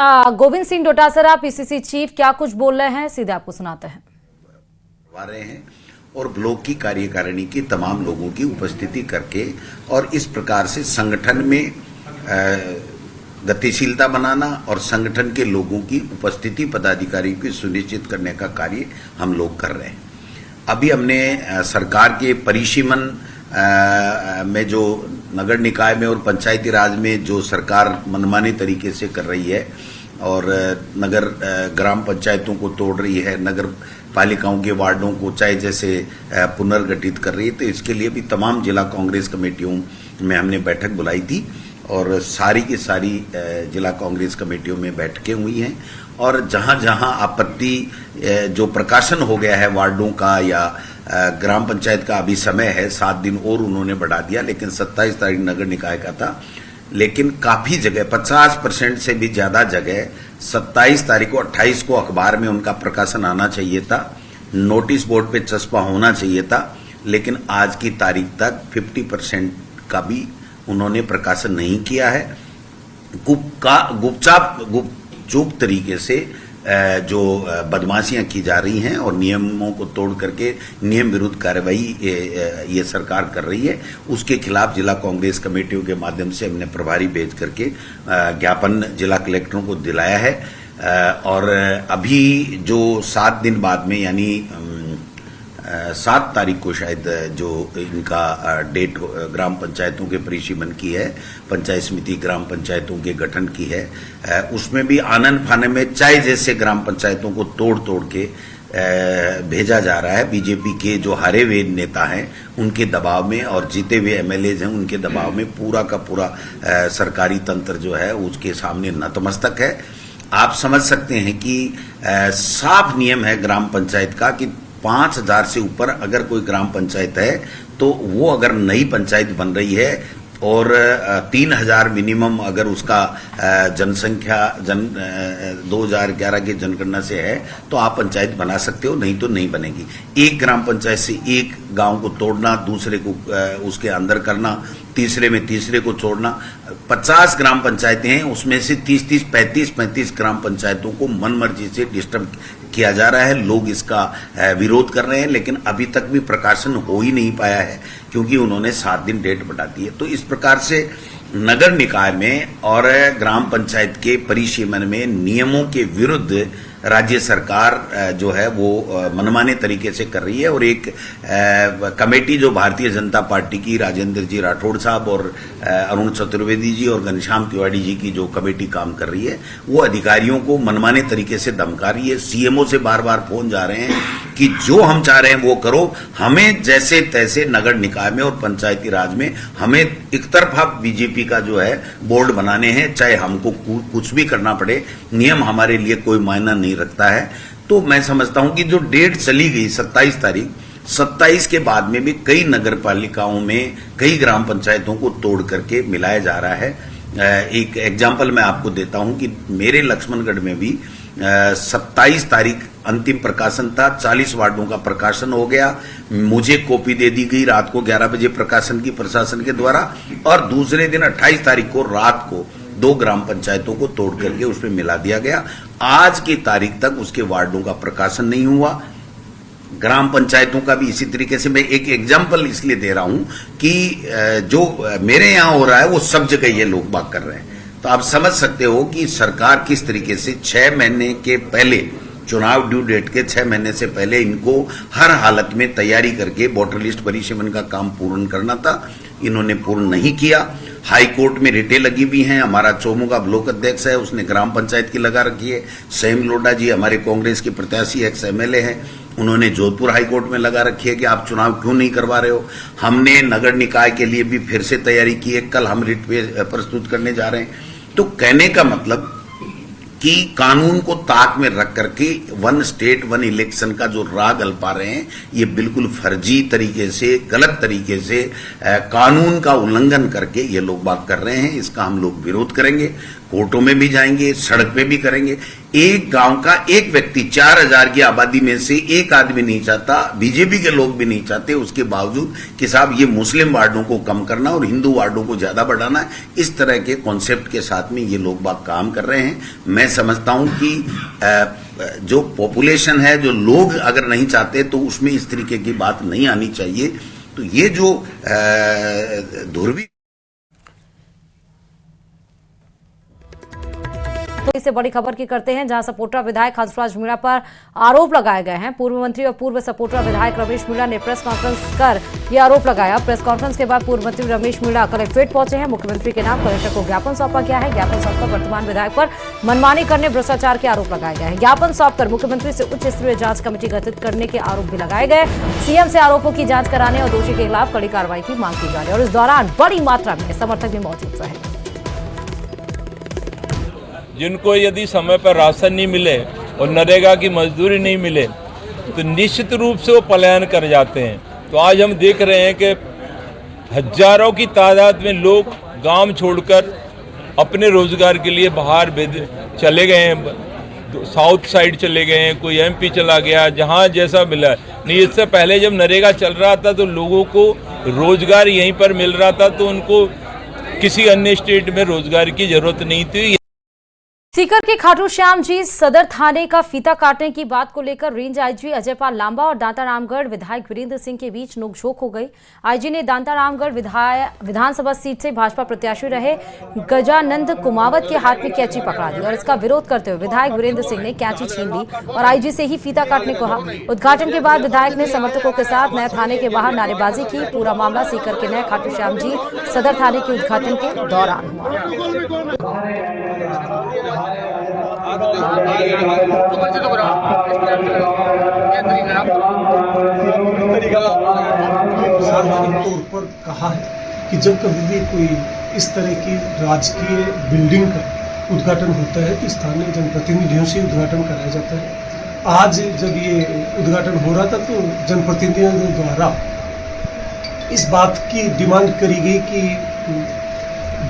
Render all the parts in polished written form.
Govind Singh Dotasra PCC chief क्या कुछ बोल रहे हैं, सीधे आपको सुनाते हैं। और ब्लॉक की कार्यकारिणी की तमाम लोगों की उपस्थिति करके और इस प्रकार से संगठन में गतिशीलता बनाना और संगठन के लोगों की उपस्थिति पदाधिकारी की सुनिश्चित करने का कार्य हम लोग कर रहे हैं। अभी हमने सरकार के परिसीमन में जो नगर निकाय में और पंचायती राज में जो सरकार मनमाने तरीके से कर रही है और नगर ग्राम पंचायतों को तोड़ रही है, नगर पालिकाओं के वार्डों को चाहे जैसे पुनर्गठित कर रही है, तो इसके लिए भी तमाम जिला कांग्रेस कमेटियों में हमने बैठक बुलाई थी और सारी की सारी जिला कांग्रेस कमेटियों में बैठकें हुई हैं और जहां जहां आपत्ति जो प्रकाशन हो गया है वार्डों का या ग्राम पंचायत का अभी समय है 7 दिन और उन्होंने बढ़ा दिया, लेकिन 27 तारीख नगर निकाय का था, लेकिन काफी जगह 50% से भी ज्यादा जगह 27 तारीख को 28 को अखबार में उनका प्रकाशन आना चाहिए था, नोटिस बोर्ड पे चस्पा होना चाहिए था, लेकिन आज की तारीख तक 50% का भी उन्होंने प्रकाशन नहीं किया है। गुपचुप तरीके से जो बदमाशियां की जा रही हैं और नियमों को तोड़ करके नियम विरुद्ध कार्रवाई ये सरकार कर रही है, उसके खिलाफ जिला कांग्रेस कमेटियों के माध्यम से हमने प्रभारी भेज करके ज्ञापन जिला कलेक्टरों को दिलाया है। और अभी जो 7 दिन बाद में यानी 7 तारीख को शायद जो इनका डेट ग्राम पंचायतों के परिसीमन की है, पंचायत समिति ग्राम पंचायतों के गठन की है, उसमें भी आनन फाने में चाय जैसे ग्राम पंचायतों को तोड़ तोड़ के भेजा जा रहा है। बीजेपी के जो हारे हुए नेता हैं उनके दबाव में और जीते हुए एमएलएज हैं उनके दबाव में पूरा का पूरा सरकारी तंत्र जो है उसके सामने नतमस्तक है। आप समझ सकते हैं कि साफ नियम है ग्राम पंचायत का कि 5000 से ऊपर अगर कोई ग्राम पंचायत है तो वो अगर नई पंचायत बन रही है और 3000 मिनिमम अगर उसका जनसंख्या 2011 की जनगणना से है तो आप पंचायत बना सकते हो, नहीं तो नहीं बनेगी। एक ग्राम पंचायत से एक गांव को तोड़ना, दूसरे को उसके अंदर करना, तीसरे में तीसरे को छोड़ना, 50 ग्राम पंचायतें हैं उसमें से 30-30, 35-35 ग्राम पंचायतों को मनमर्जी से डिस्टर्ब किया जा रहा है। लोग इसका विरोध कर रहे हैं, लेकिन अभी तक भी प्रकाशन हो ही नहीं पाया है क्योंकि उन्होंने 7 दिन डेट बढ़ा दी है। तो इस प्रकार से नगर निकाय में और ग्राम पंचायत के परिसीमन में नियमों के विरुद्ध राज्य सरकार जो है वो मनमाने तरीके से कर रही है और एक कमेटी जो भारतीय जनता पार्टी की राजेंद्र जी राठौड़ साहब और अरुण चतुर्वेदी जी और घनश्याम तिवारी जी की जो कमेटी काम कर रही है वो अधिकारियों को मनमाने तरीके से धमका रही है। सीएमओ से बार बार फोन जा रहे हैं कि जो हम चाह रहे हैं वो करो, हमें जैसे तैसे नगर निकाय में और पंचायती राज में हमें एक तरफा बीजेपी का जो है बोर्ड बनाने हैं, चाहे हमको कुछ भी करना पड़े, नियम हमारे लिए कोई मायना नहीं रखता है। तो मैं समझता हूं कि जो डेट चली गई 27 तारीख, 27 के बाद में भी कई नगर पालिकाओं में कई ग्राम पंचायतों को तोड़ करके मिलाया जा रहा है। एक एग्जाम्पल मैं आपको देता हूं कि मेरे लक्ष्मणगढ़ में भी 27 तारीख अंतिम प्रकाशन था, 40 वार्डों का प्रकाशन हो गया, मुझे कॉपी दे दी गई रात को 11 बजे प्रकाशन की प्रशासन के द्वारा और दूसरे दिन 28 तारीख को रात को 2 ग्राम पंचायतों को तोड़ करके उसमें मिला दिया गया। आज की तारीख तक उसके वार्डों का प्रकाशन नहीं हुआ। ग्राम पंचायतों का भी इसी तरीके से, मैं एक एग्जाम्पल इसलिए दे रहा हूं कि जो मेरे यहां हो रहा है वो सब जगह ये लोग बात कर रहे हैं। तो आप समझ सकते हो कि सरकार किस तरीके से 6 महीने के पहले चुनाव ड्यू डेट के 6 महीने से पहले इनको हर हालत में तैयारी करके वोटर लिस्ट परिसीमन का काम पूर्ण करना था, इन्होंने पूर्ण नहीं किया। हाई कोर्ट में रिटें लगी हुई हैं। हमारा चोमू का ब्लॉक अध्यक्ष है, उसने ग्राम पंचायत की लगा रखी है। सैम लोढ़ा जी हमारे कांग्रेस के प्रत्याशी एक्स एमएलए हैं, उन्होंने जोधपुर हाई कोर्ट में लगा रखी है कि आप चुनाव क्यों नहीं करवा रहे हो। हमने नगर निकाय के लिए भी फिर से तैयारी की है, कल हम रिट प्रस्तुत करने जा रहे हैं। तो कहने का मतलब कि कानून को ताक में रख करके 1 स्टेट 1 इलेक्शन का जो राग अल्पा रहे हैं, ये बिल्कुल फर्जी तरीके से, गलत तरीके से कानून का उल्लंघन करके ये लोग बात कर रहे हैं। इसका हम लोग विरोध करेंगे। कोर्टों में भी जाएंगे, सड़क पे भी करेंगे। एक गांव का एक व्यक्ति 4000 की आबादी में से एक आदमी नहीं चाहता, बीजेपी के लोग भी नहीं चाहते उसके बावजूद कि साहब ये मुस्लिम वार्डों को कम करना और हिंदू वार्डों को ज्यादा बढ़ाना है। इस तरह के कॉन्सेप्ट के साथ में ये लोग बाग काम कर रहे हैं। मैं समझता हूं कि जो पॉपुलेशन है, जो लोग अगर नहीं चाहते तो उसमें इस तरीके की बात नहीं आनी चाहिए। तो ये जो ध्रुवी तो इससे बड़ी खबर की करते हैं, जहां सपोट्रा विधायक हंसराज मीणा पर आरोप लगाए गए हैं। पूर्व मंत्री और पूर्व सपोट्रा विधायक रमेश मीणा ने प्रेस कॉन्फ्रेंस कर यह आरोप लगाया। प्रेस कॉन्फ्रेंस के बाद पूर्व मंत्री रमेश मीणा कलेक्ट्रेट पहुंचे हैं। मुख्यमंत्री के नाम कलेक्टर को ज्ञापन सौंपा गया है। ज्ञापन सौंपकर वर्तमान विधायक पर मनमानी करने, भ्रष्टाचार के आरोप लगाए गए हैं। ज्ञापन सौंपकर मुख्यमंत्री से उच्च स्तरीय जांच कमेटी गठित करने के आरोप भी लगाए गए। सीएम से आरोपों की जांच कराने और दोषी के खिलाफ कड़ी कार्रवाई की मांग की जा रही है और इस दौरान बड़ी मात्रा में समर्थक भी मौजूद रहे। जिनको यदि समय पर राशन नहीं मिले और नरेगा की मजदूरी नहीं मिले तो निश्चित रूप से वो पलायन कर जाते हैं। तो आज हम देख रहे हैं कि हजारों की तादाद में लोग गांव छोड़कर अपने रोजगार के लिए बाहर चले गए हैं, साउथ साइड चले गए हैं, कोई एमपी चला गया, जहां जैसा मिला। नहीं, इससे पहले जब नरेगा चल रहा था तो लोगों को रोजगार यहीं पर मिल रहा था, तो उनको किसी अन्य स्टेट में रोजगार की जरूरत नहीं थी। सीकर के खाटू श्याम जी सदर थाने का फीता काटने की बात को लेकर रेंज आईजी अजयपाल लांबा और दांतारामगढ़ विधायक वीरेंद्र सिंह के बीच नोकझोंक हो गई। आईजी ने दांतारामगढ़ विधानसभा सीट से भाजपा प्रत्याशी रहे गजानंद कुमावत के हाथ में कैंची पकड़ा दी और इसका विरोध करते हुए विधायक वीरेंद्र सिंह ने कैंची छीन ली और आईजी से ही फीता काटने को कहा। उद्घाटन के बाद विधायक ने समर्थकों के साथ नए थाने के बाहर नारेबाजी की। पूरा मामला सीकर के नए खाटू श्याम जी सदर थाने के उद्घाटन के दौरान हुआ। तौर पर कहा है कि जब कभी भी कोई इस तरह की राजकीय बिल्डिंग का उद्घाटन होता है तो स्थानीय जनप्रतिनिधियों से उद्घाटन कराया जाता है। आज जब ये उद्घाटन हो रहा था तो जनप्रतिनिधियों द्वारा इस बात की डिमांड करी गई कि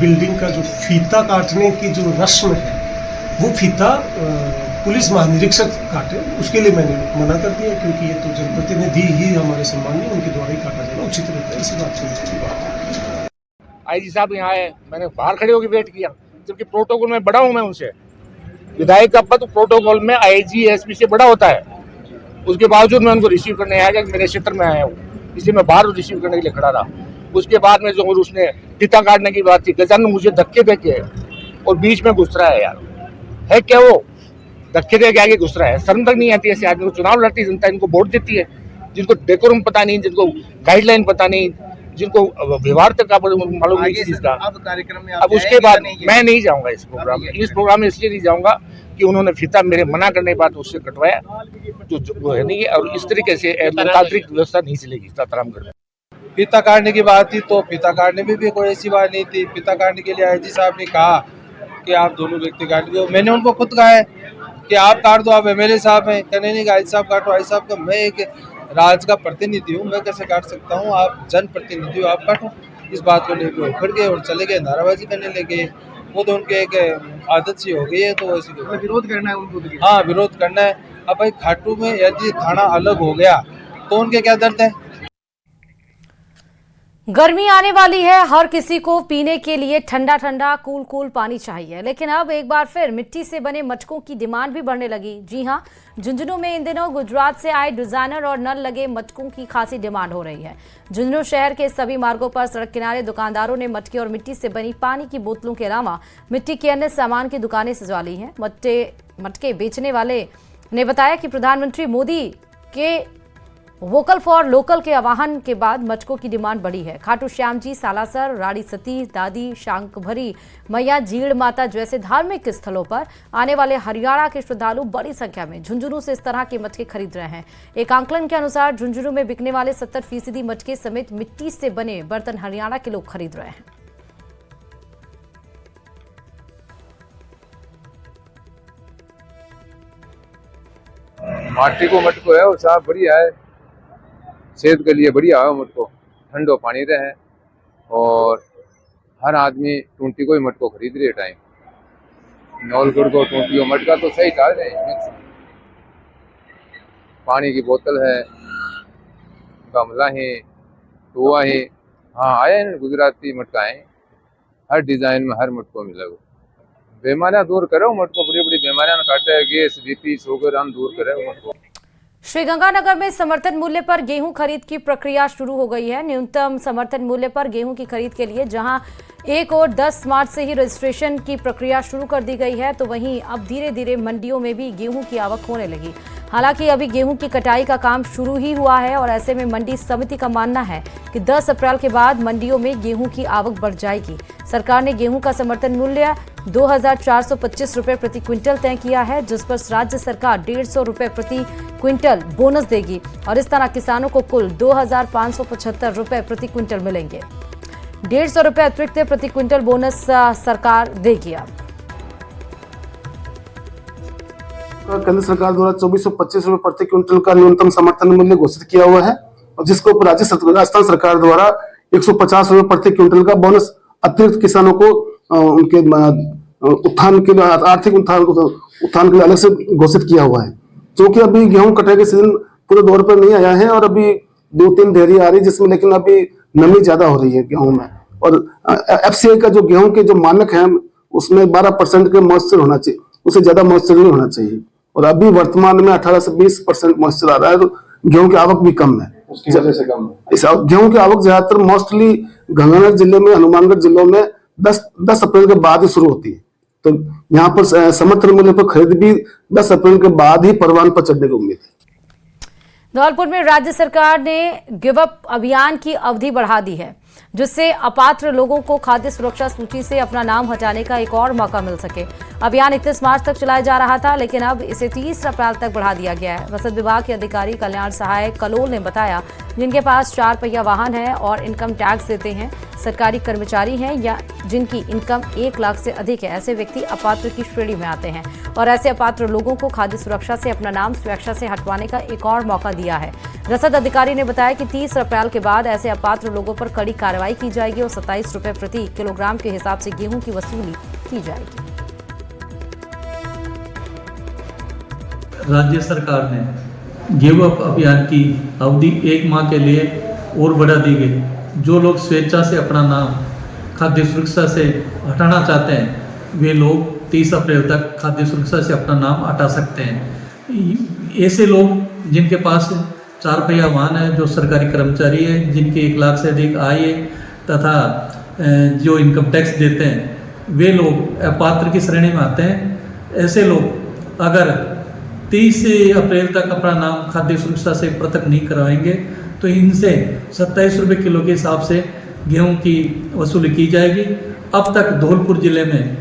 बिल्डिंग का जो फीता काटने की जो रस्म है वो फीता पुलिस महानिरीक्षक काटे। उसके लिए मैंने मना कर दिया क्योंकि ये तो जनप्रतिनिधि ही हमारे सम्मान में, उनके द्वारा ही काटा जाना उचित रहता है। इसी बात से आईजी साहब यहाँ आए, मैंने बाहर खड़े होकर वेट किया, जबकि प्रोटोकॉल में बड़ा हूँ मैं उनसे। विधायक का पद प्रोटोकॉल में आईजी एसपी से बड़ा होता है, उसके बावजूद मैं उनको रिसीव करने आया कि मेरे क्षेत्र में आया हूँ, इसलिए मैं बाहर रिसीव करने के लिए खड़ा रहा। उसके बाद में जो उसने फीता काटने की बात थी, गजानंद मुझे धक्के दे के और बीच में घुस रहा है। यार है क्या वो, धक्के दे के आगे घुस रहा है। शर्म तक नहीं आती है ऐसे आदमी को। चुनाव लड़ती जनता इनको वोट देती है, जिनको डेकोरम पता नहीं, जिनको गाइडलाइन पता नहीं, जिनको व्यवहार तक मालूम नहीं चीज का। अब कार्यक्रम में अब उसके बाद मैं नहीं जाऊंगा इस प्रोग्राम में। इस प्रोग्राम में इसलिए नहीं जाऊंगा कि उन्होंने फीता मेरे मना करने के बाद उससे कटवाया, जो है नहीं। और इस तरीके से लोकतांत्रिक व्यवस्था नहीं चलेगी दांतारामगढ़ में। फीता काटने की बात थी तो फीता काटने में भी कोई ऐसी बात नहीं थी। फीता काटने के लिए आईजी साहब ने कहा कि आप दोनों व्यक्ति काट दो। मैंने उनको खुद कहा है कि आप काट दो, आप एमएलए साहब हैं। कहने नहीं, आईजी साहब काटो। आईजी साहब का मैं एक राज का प्रतिनिधि हूँ, मैं कैसे काट सकता हूँ, आप जनप्रतिनिधि हो, आप काटो। इस बात को लेकर उखड़ गए और चले गए, नाराबाजी करने लगे। वो तो उनके एक आदत सी हो गई है, तो ऐसी विरोध करना है उनको। हाँ, विरोध करना है। अब भाई खाटू में यदि थाना अलग हो गया तो उनके क्या दर्द है। गर्मी आने वाली है, हर किसी को पीने के लिए ठंडा ठंडा कूल कूल पानी चाहिए, लेकिन अब एक बार फिर मिट्टी से बने मटकों की डिमांड भी बढ़ने लगी। जी हां, झुंझुनू में इन दिनों गुजरात से आए डिजाइनर और नल लगे मटकों की खासी डिमांड हो रही है। झुंझुनू शहर के सभी मार्गों पर सड़क किनारे दुकानदारों ने मटके और मिट्टी से बनी पानी की बोतलों के अलावा मिट्टी के अन्य सामान की दुकानें सजा ली हैं। मटके बेचने वाले ने बताया कि प्रधानमंत्री मोदी के वोकल फॉर लोकल के आह्वान के बाद मटकों की डिमांड बढ़ी है। खाटू श्याम जी, सालासर, राड़ी सती, दादी, शांकभरी मैया, जीड़ माता जैसे धार्मिक स्थलों पर आने वाले हरियाणा के श्रद्धालु बड़ी संख्या में झुंझुनू से इस तरह के मटके खरीद रहे हैं। एक आंकलन के अनुसार झुंझुनू में बिकने वाले 70% मटके समेत मिट्टी से बने बर्तन हरियाणा के लोग खरीद रहे हैं। माटी को मटको है और साफ बढ़िया है, सेहत के लिए बढ़िया है। मटको ठंडो पानी रहे और हर आदमी टूंटी को ही मटको खरीद रहे टाइम। नौलगढ़ को टोटियो मटका तो सही चाल रहे हैं मिक्स। पानी की बोतल है, गमला है, टोआ है। हाँ आया है गुजराती मटका है, हर डिजाइन में हर मटको मिला। बीमारियां दूर करो मटको, बड़ी बड़ी बीमारियां काटे, गैस बीपी शुगर हम दूर करे मटको। श्रीगंगानगर में समर्थन मूल्य पर गेहूं खरीद की प्रक्रिया शुरू हो गई है। न्यूनतम समर्थन मूल्य पर गेहूं की खरीद के लिए जहां 1 और 10 मार्च से ही रजिस्ट्रेशन की प्रक्रिया शुरू कर दी गई है, तो वहीं अब धीरे धीरे मंडियों में भी गेहूं की आवक होने लगी। हालांकि अभी गेहूं की कटाई का काम शुरू ही हुआ है और ऐसे में मंडी समिति का मानना है कि 10 अप्रैल के बाद मंडियों में गेहूं की आवक बढ़ जाएगी। सरकार ने गेहूं का समर्थन मूल्य 2,425 रुपए प्रति क्विंटल तय किया है, जिस पर राज्य सरकार 150 रुपए प्रति क्विंटल बोनस देगी और इस तरह किसानों को कुल 2,575 रुपए प्रति क्विंटल मिलेंगे। 150 रुपए अतिरिक्त प्रति क्विंटल बोनस सरकार देगी। अब केंद्र सरकार द्वारा 2425 रुपए प्रति क्विंटल का न्यूनतम समर्थन मूल्य घोषित किया हुआ है और जिसको राजस्थान सरकार द्वारा 150 रुपए प्रति क्विंटल का बोनस अतिरिक्त किसानों को उनके उत्थान के लिए, आर्थिक उत्थान के लिए अलग से घोषित किया हुआ है। क्योंकि अभी गेहूं कटाई के सीजन पूरे दौर पर नहीं आया है और अभी 2-3 ढेरी आ रही है, जिसमें लेकिन अभी नमी ज्यादा हो रही है गेहूं में। और FCI का जो गेहूं के जो मानक है उसमें 12% के मॉइस्चर होना चाहिए, उससे ज्यादा मॉइस्चर नहीं होना चाहिए। और अभी वर्तमान में 18 से 20% मॉइस्चर आ रहा है, तो गेहूं की आवक भी कम है। उसकी वजह से कम है। इस गेहूं की आवक ज्यादातर मोस्टली गंगानगर जिले में, हनुमानगढ़ जिलों में 10 अप्रैल के बाद ही शुरू होती है। तो यहाँ पर समर्थन मूल्य पर खरीद भी 10 अप्रैल के बाद ही परवान पर चढ़ने की उम्मीद है। धौलपुर में राज्य सरकार ने गिव अप अभियान की अवधि बढ़ा दी है, जिससे अपात्र लोगों को खाद्य सुरक्षा सूची से अपना नाम हटाने का एक और मौका मिल सके। अभियान 31 मार्च तक चलाया जा रहा था, लेकिन अब इसे 30 अप्रैल तक बढ़ा दिया गया है। रसद विभाग के अधिकारी कल्याण सहायक कलोल ने बताया, जिनके पास 4 पहिया वाहन है और इनकम टैक्स देते हैं, सरकारी कर्मचारी हैं या जिनकी इनकम 1 लाख से अधिक है, ऐसे व्यक्ति अपात्र की श्रेणी में आते हैं और ऐसे अपात्र लोगों को खाद्य सुरक्षा से अपना नाम स्वेच्छा से हटवाने का एक और मौका दिया है। रसद अधिकारी ने बताया कि 30 अप्रैल के बाद ऐसे अपात्र लोगों पर कड़ी कार्रवाई की जाएगी और 27 रुपए प्रति किलोग्राम के हिसाब से गेहूं की वसूली की जाएगी। राज्य सरकार ने गिव अप अभियान की अवधि 1 माह के लिए और बढ़ा दी गई। जो लोग स्वेच्छा से अपना नाम खाद्य सुरक्षा से हटाना चाहते हैं, वे लोग 30 अप्रैल तक खाद्य सुरक्षा से अपना नाम हटा सकते हैं। ऐसे लोग जिनके पास 4 पहिया वाहन है, जो सरकारी कर्मचारी है, जिनके 1 लाख से अधिक आय है तथा जो इनकम टैक्स देते हैं, वे लोग अपात्र की श्रेणी में आते हैं। ऐसे लोग अगर 30 अप्रैल तक अपना नाम खाद्य सुरक्षा से पृथक नहीं करवाएंगे तो इनसे 27 रुपये किलो के हिसाब से गेहूं की वसूली की जाएगी। अब तक धौलपुर जिले में